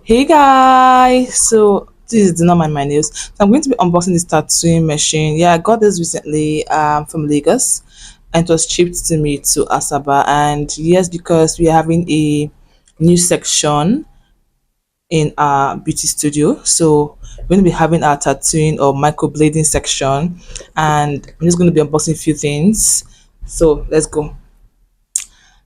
Hey guys, so this is not my nails. So I'm going to be unboxing this tattooing machine. Yeah, I got this recently from Lagos, and it was shipped to me to Asaba. And yes, because we are having a new section in our beauty studio, so we're going to be having our tattooing or microblading section, and I'm just going to be unboxing a few things. So let's go.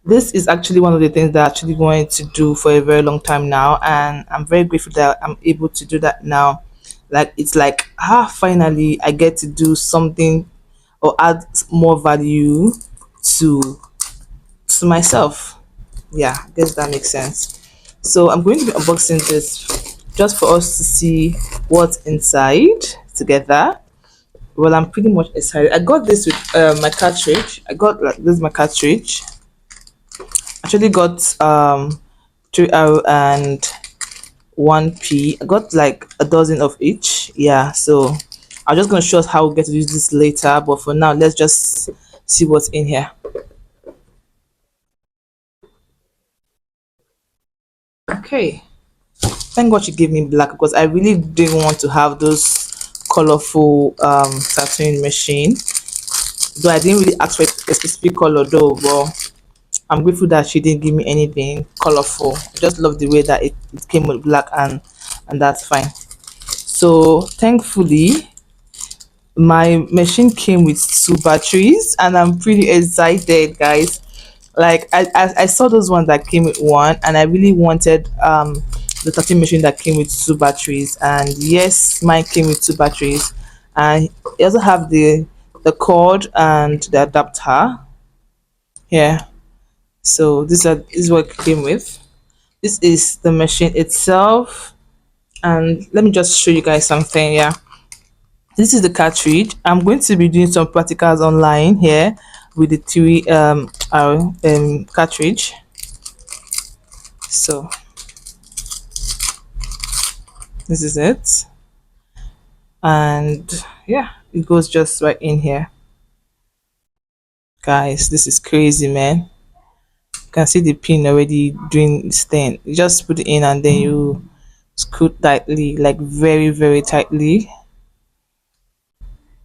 This is actually one of the things that I actually wanted to do for a very long time now, and I'm very grateful that I'm able to do that now. Like it's like finally I get to do something or add more value to myself. Yeah, I guess that makes sense. So I'm going to be unboxing this just for us to see what's inside together. Well, I'm pretty much excited. I got this with my cartridge. I got like this is my cartridge. Actually got 3R and 1P. I got like a dozen of each. Yeah, so I'm just gonna show us how we get to use this later, but for now let's just see what's in here. Okay, thank God she gave me black because I really didn't want to have those colorful tattooing machine, though I didn't really ask for a specific color though, but I'm grateful that she didn't give me anything colorful. I just love the way that it came with black, and that's fine. So thankfully my machine came with two batteries, and I'm pretty excited, guys. Like I saw those ones that came with one, and I really wanted the tattoo machine that came with two batteries, and yes, mine came with two batteries, and it also have the cord and the adapter here. So this is what it came with. This is the machine itself, and let me just show you guys something. Yeah, this is the cartridge. I'm going to be doing some practicals online here with the three our cartridge. So this is it, and yeah, it goes just right in here, guys. This is crazy, man. You can see the pin already doing its thing. You just put it in, and then you screw tightly, like very tightly.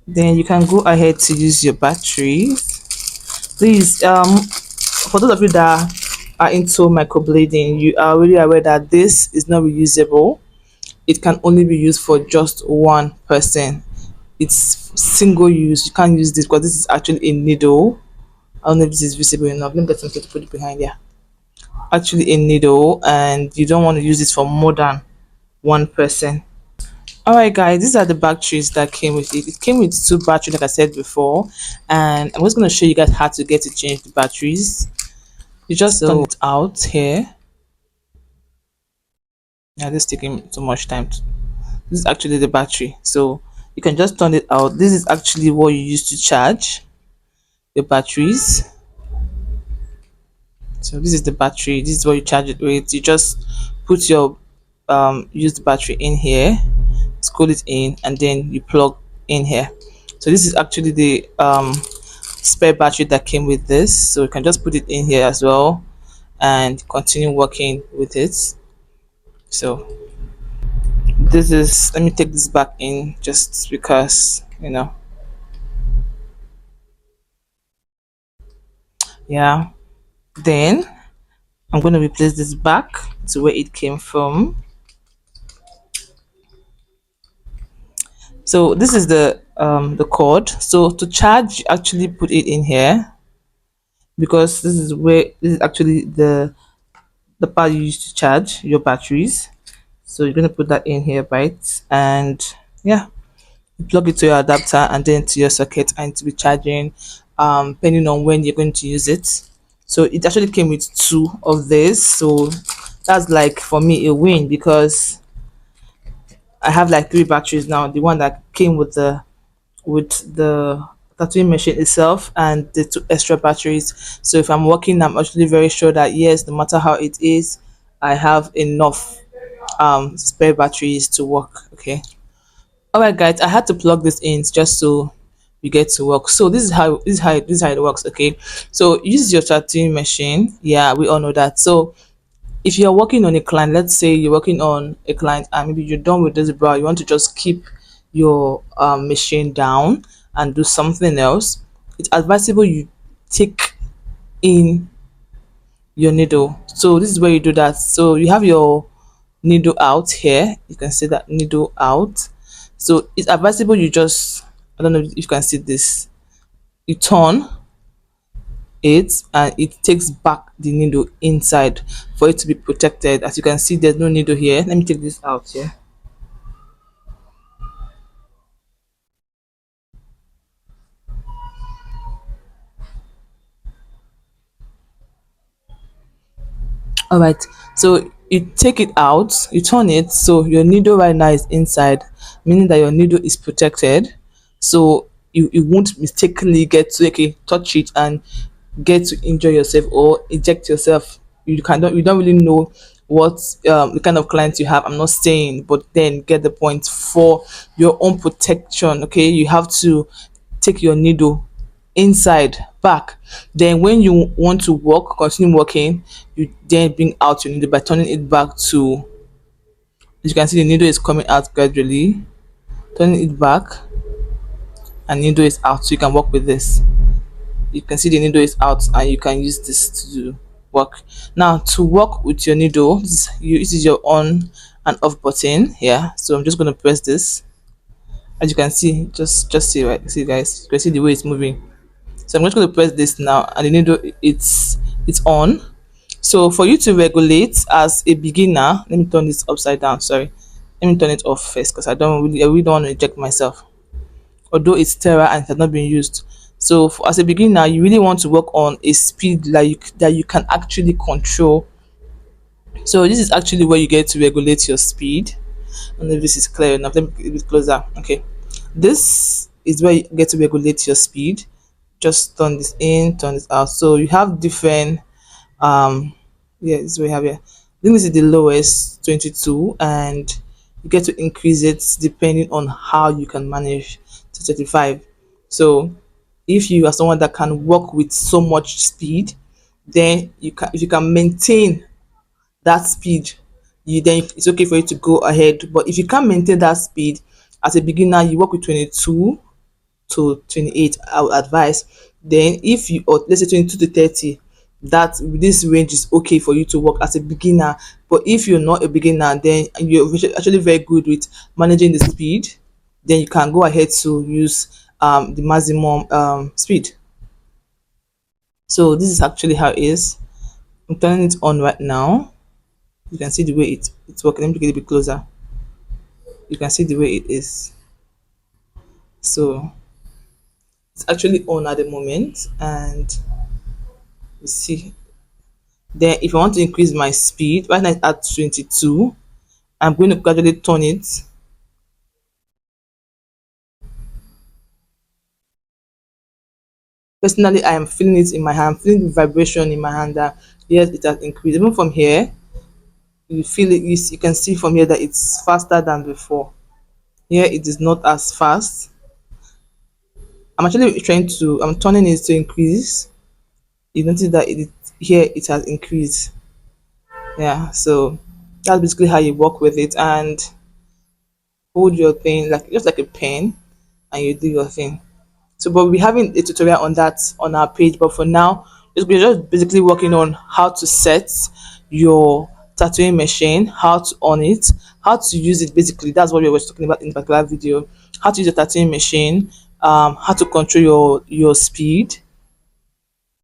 Then you can go ahead to use your batteries. Please, for those of you that are into microblading, you are already aware that this is not reusable. It can only be used for just one person. It's single use. You can't use this because this is actually a needle. I don't know if this is visible enough. Let me get something to put it behind here. Actually a needle, and you don't want to use this for more than one person. Alright guys, these are the batteries that came with it. It came with two batteries like I said before, and I'm just going to show you guys how to get to change the batteries. You just turn it out here. Yeah, this is taking too much time. This is actually the battery, so you can just turn it out. This is actually what you use to charge the batteries. So this is the battery. This is what you charge it with. You just put your used battery in here, screw it in, and then you plug in here. So this is actually the spare battery that came with this, so you can just put it in here as well and continue working with it. So this is, let me take this back in just because, yeah. Then I'm going to replace this back to where it came from. So this is the cord. So to charge, you actually put it in here, because this is actually the part you use to charge your batteries. So you're going to put that in here, right? And yeah, you plug it to your adapter and then to your socket, and to be charging depending on when you're going to use it. So it actually came with two of this, so that's like for me a win, because I have like three batteries now. The one that came with the tattooing machine itself, and the two extra batteries. So if I'm working, I'm actually very sure that yes, no matter how it is, I have enough spare batteries to work. Okay. All right, guys, I had to plug this in just so we get to work. So this is how it works. Okay, so use your tattooing machine. Yeah, we all know that. So if you're working on a client, let's say you're working on a client and maybe you're done with this brow, you want to just keep your machine down and do something else, it's advisable you take in your needle. So this is where you do that. So you have your needle out here. You can see that needle out. So it's advisable you just, I don't know if you can see this, you turn it and it takes back the needle inside for it to be protected. As you can see, there's no needle here. Let me take this out here. All right, so you take it out, you turn it, so your needle right now is inside, meaning that your needle is protected. So you won't mistakenly get to, okay, touch it and get to injure yourself or eject yourself. You don't really know what the kind of clients you have. I'm not saying, but then get the point. For your own protection, okay, you have to take your needle inside back. Then when you want to work, continue working, you then bring out your needle by turning it back to, as you can see, the needle is coming out gradually, turning it back and needle is out, so you can work with this. You can see the needle is out and you can use this to work. Now to work with your needle, this is your on and off button here. So I'm just going to press this. As you can see, just see, right, see guys, you can see the way it's moving. So I'm just going to press this now and the needle, it's on. So for you to regulate as a beginner, let me turn this upside down, sorry, let me turn it off first because I really don't want to eject myself, although it's sterile and it has not been used. So as a beginner, you really want to work on a speed that you can actually control. So this is actually where you get to regulate your speed. I don't know if this is clear enough. Let me get a bit closer. Okay, this is where you get to regulate your speed. Just turn this in, turn this out. So you have different yeah, this is what we have here. I think this is the lowest, 22, and you get to increase it depending on how you can manage to 35. So if you are someone that can work with so much speed, then you can, if you can maintain that speed, you then it's okay for you to go ahead. But if you can't maintain that speed as a beginner, you work with 22 to 28, I would advise. Then if you, or let's say 22 to 30, that this range is okay for you to work as a beginner. But if you're not a beginner, then you're actually very good with managing the speed, then you can go ahead to use the maximum speed. So this is actually how it is. I'm turning it on right now. You can see the way it's working. Let me get a bit closer. You can see the way it is. So it's actually on at the moment, and you see. Then if I want to increase my speed, right now it's at 22. I'm going to gradually turn it. Personally, I am feeling it in my hand, feeling the vibration in my hand that yes, it has increased. Even from here, you feel it, you can see from here that it's faster than before. Here it is not as fast. I'm actually trying to, I'm turning it to increase. You notice that here it has increased. Yeah, so that's basically how you work with it, and hold your thing like just like a pen and you do your thing. So but we're having a tutorial on that on our page, but for now we're just basically working on how to set your tattooing machine, how to on it, how to use it. Basically that's what we were talking about in the particular video: how to use a tattooing machine, how to control your speed,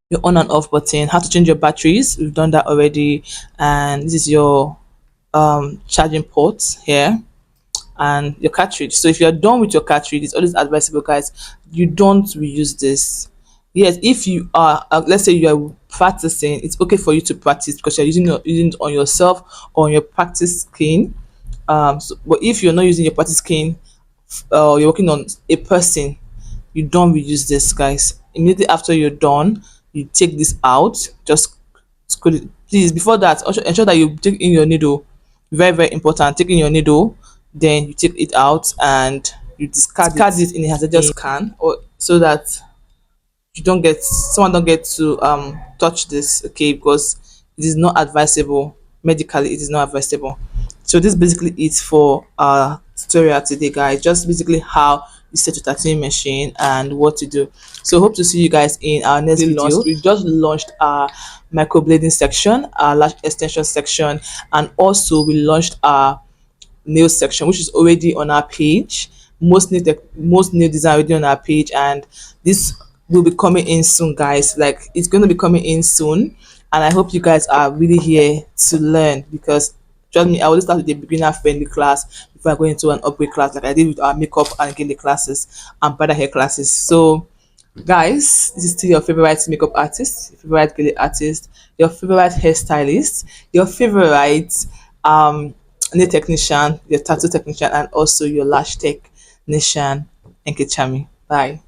your on and off button, how to change your batteries. We've done that already. And this is your charging ports here and your cartridge. So if you're done with your cartridge, it's always advisable, guys, you don't reuse this. Yes, if you are let's say you are practicing, it's okay for you to practice because you're using it on yourself or on your practice skin. But if you're not using your practice skin, you're working on a person, you don't reuse this, guys. Immediately after you're done, you take this out, just screw it. Please, before that, also ensure that you take in your needle. Very, very important. Take in your needle, then you take it out and you discard it in a hazardous can, or so that you don't get, someone don't get to touch this, okay, because it is not advisable. medically it is not advisable. So this basically it for our tutorial today, guys. Just basically how you set your tattooing machine and what to do. So hope to see you guys in our next video. We just launched our microblading section, our lash extension section, and also we launched our nail section, which is already on our page. Most new design already on our page, and this will be coming in soon, guys. Like, it's going to be coming in soon, and I hope you guys are really here to learn, because trust me, I will start with a beginner friendly class before I go into an upgrade class, like I did with our makeup and gele classes and bridal hair classes. So guys, this is still your favorite makeup artist, your favorite gele artist, your favorite hairstylist, your favorite um nail technician, your tattoo technician, and also your lash technician. Enkichami. Bye.